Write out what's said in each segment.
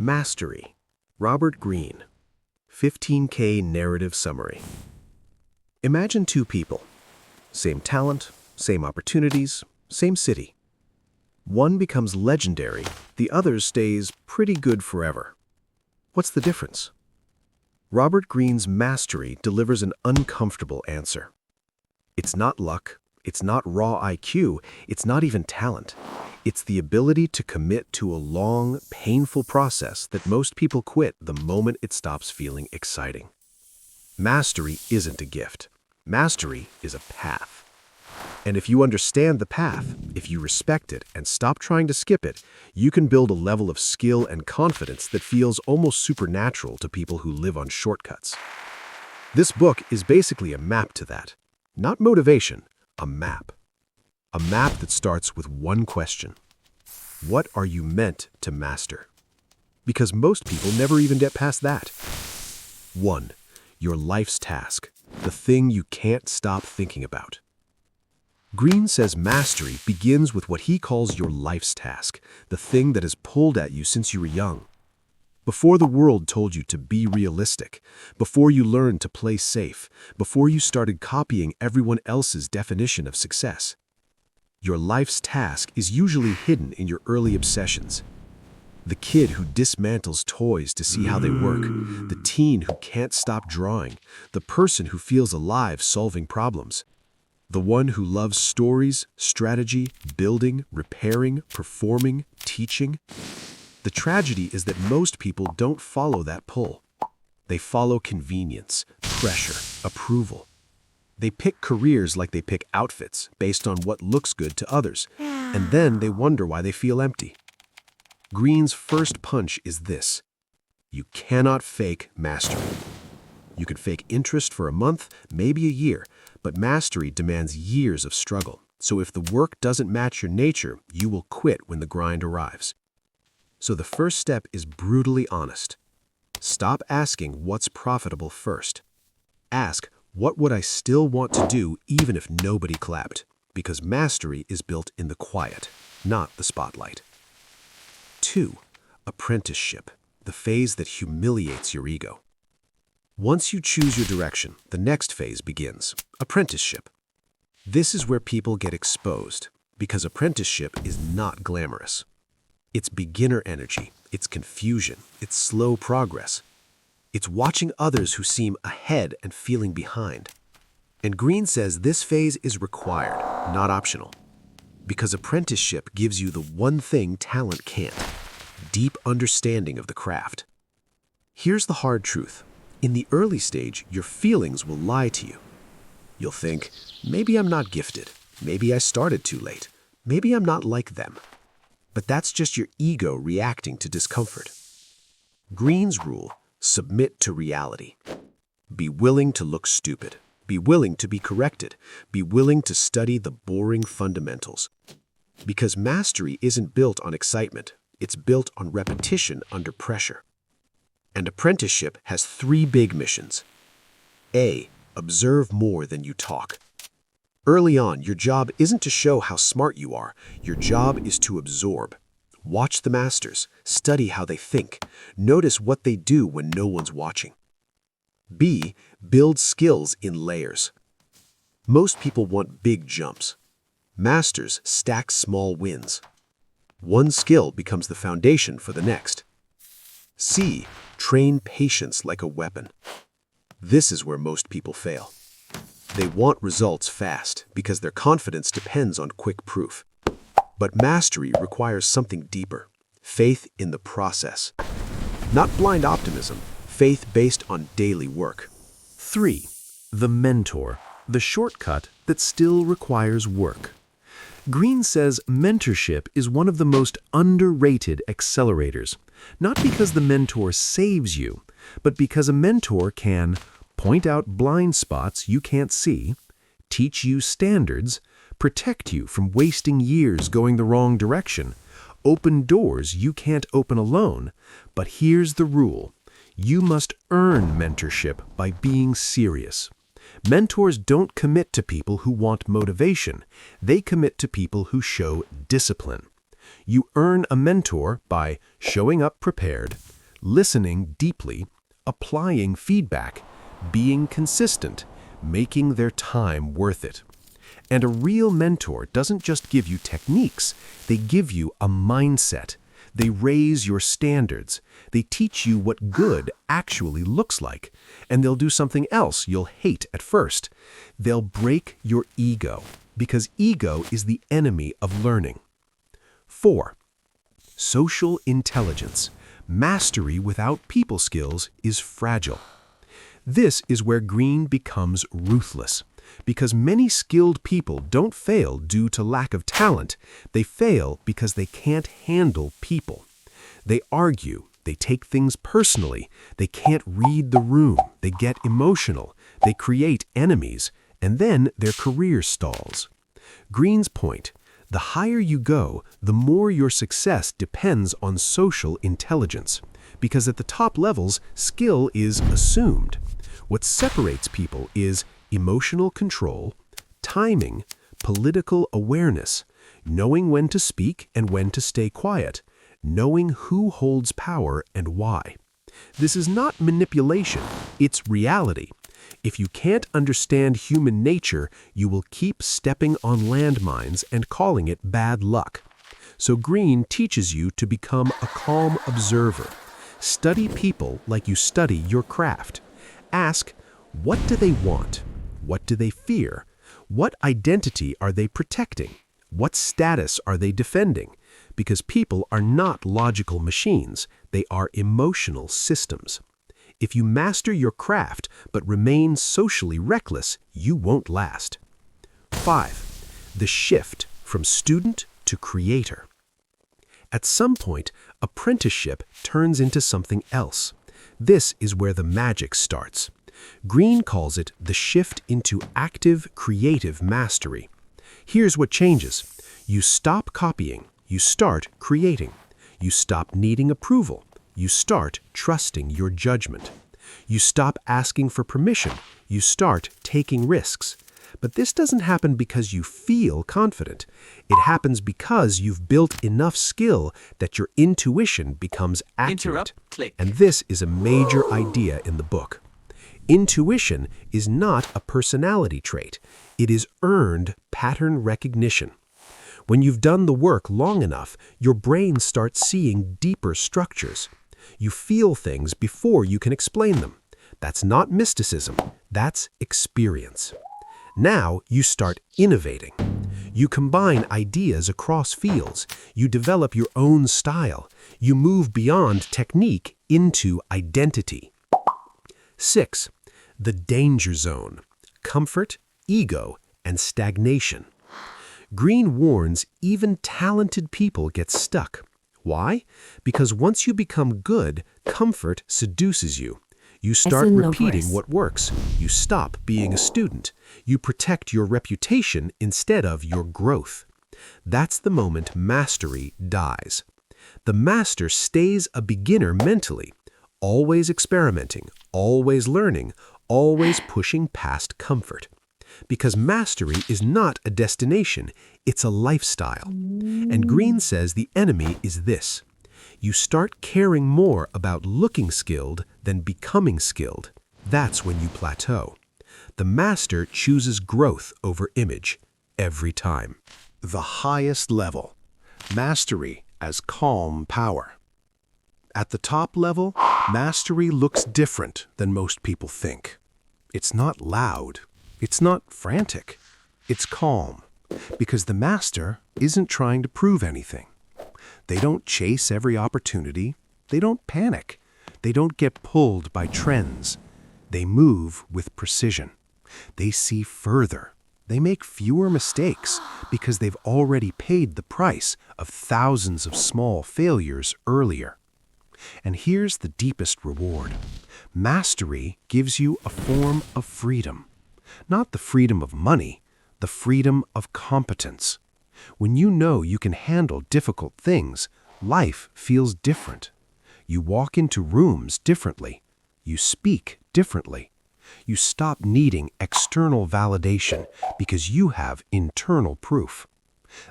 Mastery. Robert Greene. 15K narrative summary. Imagine two people. Same talent, same opportunities, same city. One becomes legendary, the other stays pretty good forever. What's the difference? Robert Greene's mastery delivers an uncomfortable answer. It's not luck, it's not raw IQ, it's not even talent. It's the ability to commit to a long, painful process that most people quit the moment it stops feeling exciting. Mastery isn't a gift. Mastery is a path. And if you understand the path, if you respect it and stop trying to skip it, you can build a level of skill and confidence that feels almost supernatural to people who live on shortcuts. This book is basically a map to that. Not motivation, a map. A map that starts with one question. What are you meant to master? Because most people never even get past that. 1. Your life's task, the thing you can't stop thinking about. Greene says mastery begins with what he calls your life's task, the thing that has pulled at you since you were young. Before the world told you to be realistic, before you learned to play safe, before you started copying everyone else's definition of success. Your life's task is usually hidden in your early obsessions. The kid who dismantles toys to see how they work, the teen who can't stop drawing, the person who feels alive solving problems. The one who loves stories, strategy, building, repairing, performing, teaching. The tragedy is that most people don't follow that pull. They follow convenience, pressure, approval. They pick careers like they pick outfits based on what looks good to others, and then they wonder why they feel empty. Greene's first punch is this: you cannot fake mastery. You can fake interest for a month, maybe a year, but mastery demands years of struggle. So if the work doesn't match your nature, you will quit when the grind arrives. So the first step is brutally honest. Stop asking what's profitable first. Ask, what would I still want to do even if nobody clapped? Because mastery is built in the quiet, not the spotlight. 2. Apprenticeship, the phase that humiliates your ego. Once you choose your direction, the next phase begins, apprenticeship. This is where people get exposed, because apprenticeship is not glamorous. It's beginner energy, it's confusion, it's slow progress. It's watching others who seem ahead and feeling behind. And Greene says this phase is required, not optional. Because apprenticeship gives you the one thing talent can't: deep understanding of the craft. Here's the hard truth. In the early stage, your feelings will lie to you. You'll think, maybe I'm not gifted, maybe I started too late, maybe I'm not like them. But that's just your ego reacting to discomfort. Greene's rule: submit to reality. Be willing to look stupid. Be willing to be corrected. Be willing to study the boring fundamentals. Because mastery isn't built on excitement. It's built on repetition under pressure. And apprenticeship has 3 big missions. A. Observe more than you talk. Early on, your job isn't to show how smart you are. Your job is to absorb. Watch the masters. Study how they think. Notice what they do when no one's watching. B. Build skills in layers. Most people want big jumps. Masters stack small wins. One skill becomes the foundation for the next. C. Train patience like a weapon. This is where most people fail. They want results fast because their confidence depends on quick proof. But mastery requires something deeper: faith in the process. Not blind optimism, faith based on daily work. 3. The mentor, the shortcut that still requires work. Greene says mentorship is one of the most underrated accelerators, not because the mentor saves you, but because a mentor can point out blind spots you can't see, teach you standards, protect you from wasting years going the wrong direction, open doors you can't open alone. But here's the rule: you must earn mentorship by being serious. Mentors don't commit to people who want motivation. They commit to people who show discipline. You earn a mentor by showing up prepared, listening deeply, applying feedback, being consistent, making their time worth it. And a real mentor doesn't just give you techniques, they give you a mindset. They raise your standards. They teach you what good actually looks like. And they'll do something else you'll hate at first. They'll break your ego, because ego is the enemy of learning. 4. Social intelligence. Mastery without people skills is fragile. This is where Greene becomes ruthless, because many skilled people don't fail due to lack of talent. They fail because they can't handle people. They argue, they take things personally, they can't read the room, they get emotional, they create enemies, and then their career stalls. Greene's point: the higher you go, the more your success depends on social intelligence, because at the top levels, skill is assumed. What separates people is emotional control, timing, political awareness, knowing when to speak and when to stay quiet, knowing who holds power and why. This is not manipulation, it's reality. If you can't understand human nature, you will keep stepping on landmines and calling it bad luck. So Greene teaches you to become a calm observer. Study people like you study your craft. Ask, what do they want? What do they fear? What identity are they protecting? What status are they defending? Because people are not logical machines, they are emotional systems. If you master your craft but remain socially reckless, you won't last. 5. The shift from student to creator. At some point, apprenticeship turns into something else. This is where the magic starts. Greene calls it the shift into active, creative mastery. Here's what changes. You stop copying, you start creating. You stop needing approval, you start trusting your judgment. You stop asking for permission, you start taking risks. But this doesn't happen because you feel confident. It happens because you've built enough skill that your intuition becomes accurate. And this is a major idea in the book. Intuition is not a personality trait. It is earned pattern recognition. When you've done the work long enough, your brain starts seeing deeper structures. You feel things before you can explain them. That's not mysticism, that's experience. Now you start innovating. You combine ideas across fields. You develop your own style. You move beyond technique into identity. 6. The danger zone: comfort, ego, and stagnation. Greene warns even talented people get stuck. Why? Because once you become good, comfort seduces you. You start repeating what works. You stop being a student. You protect your reputation instead of your growth. That's the moment mastery dies. The master stays a beginner mentally, always experimenting, always learning, always pushing past comfort. Because mastery is not a destination, it's a lifestyle. And Greene says the enemy is this: you start caring more about looking skilled than becoming skilled. That's when you plateau. The master chooses growth over image every time. The highest level: mastery as calm power. At the top level, mastery looks different than most people think. It's not loud. It's not frantic. It's calm, because the master isn't trying to prove anything. They don't chase every opportunity. They don't panic. They don't get pulled by trends. They move with precision. They see further. They make fewer mistakes because they've already paid the price of thousands of small failures earlier. And here's the deepest reward. Mastery gives you a form of freedom. Not the freedom of money, the freedom of competence. When you know you can handle difficult things, life feels different. You walk into rooms differently. You speak differently. You stop needing external validation because you have internal proof.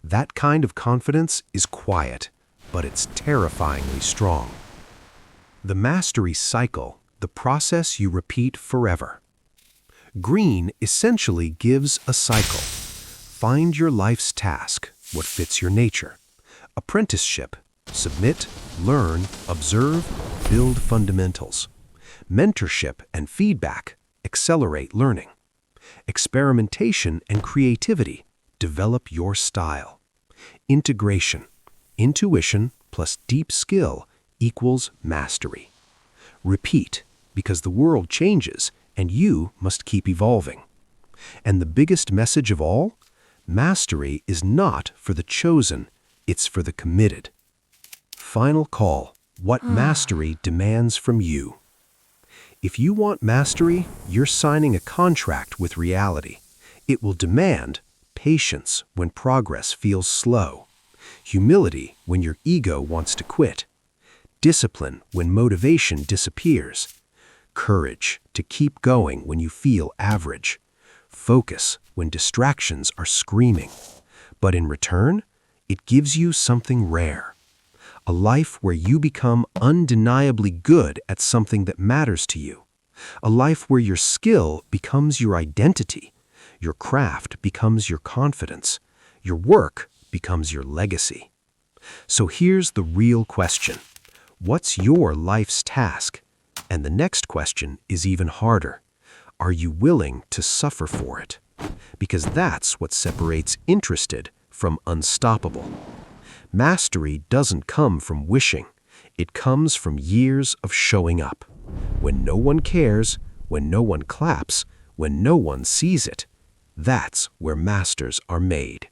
That kind of confidence is quiet, but it's terrifyingly strong. The mastery cycle, the process you repeat forever. Greene essentially gives a cycle. Find your life's task, what fits your nature. Apprenticeship, submit, learn, observe, build fundamentals. Mentorship and feedback, accelerate learning. Experimentation and creativity, develop your style. Integration, intuition plus deep skill equals mastery. Repeat, because the world changes and you must keep evolving. And the biggest message of all? Mastery is not for the chosen, it's for the committed. Final call, what mastery demands from you. If you want mastery, you're signing a contract with reality. It will demand patience when progress feels slow, humility when your ego wants to quit, discipline when motivation disappears, courage to keep going when you feel average, focus when distractions are screaming. But in return, it gives you something rare. A life where you become undeniably good at something that matters to you. A life where your skill becomes your identity, your craft becomes your confidence, your work becomes your legacy. So here's the real question. What's your life's task? And the next question is even harder. Are you willing to suffer for it? Because that's what separates interested from unstoppable. Mastery doesn't come from wishing. It comes from years of showing up. When no one cares, when no one claps, when no one sees it, that's where masters are made.